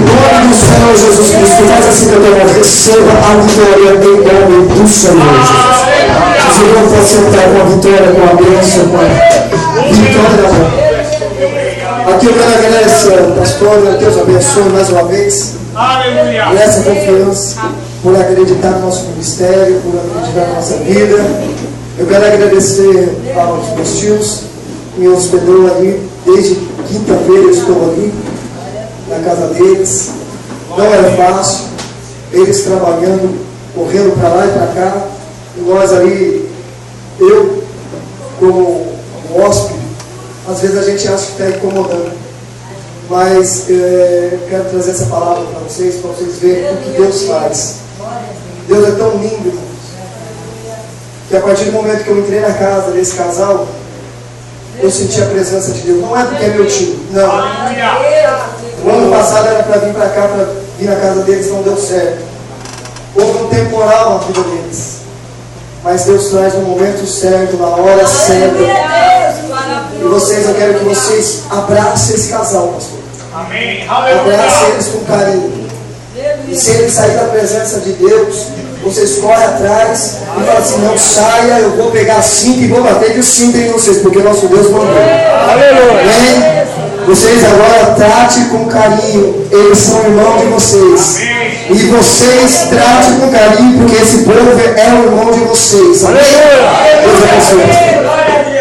nome do Senhor Jesus Cristo, faz assim que eu tenho, receba a vitória em nome do Senhor Jesus. O Senhor pode sentar com a vitória, com a bênção, com a vitória na mão. Aqui eu quero agradecer, pastor, Deus abençoe mais uma vez. Aleluia. Por essa confiança, por acreditar no nosso ministério, por acreditar na nossa vida. Eu quero agradecer aos meus tios que me hospedou ali, desde quinta-feira eu estou ali, na casa deles. Não era fácil, eles trabalhando, correndo para lá e para cá, e nós ali, eu, como hóspede, às vezes a gente acha que está incomodando. Mas quero trazer essa palavra para vocês verem o que Deus faz. Deus é tão lindo, irmãos, que a partir do momento que eu entrei na casa desse casal, eu senti a presença de Deus. Não é porque é meu tio, não. O ano passado era para vir para cá, para vir na casa deles, não deu certo. Houve um temporal na vida deles. Mas Deus traz no momento certo, na hora certa. E vocês, eu quero que vocês abracem esse casal, pastor. Amém. Abracem eles com carinho. E se eles saírem da presença de Deus, vocês correm atrás e falam assim: não saia, eu vou pegar a cinta e vou bater de cinta em vocês, porque nosso Deus mandou. Amém? Vocês agora tratem com carinho, eles são irmãos de vocês. E vocês tratem com carinho, porque esse povo é o irmão de vocês. Amém? Deus abençoe.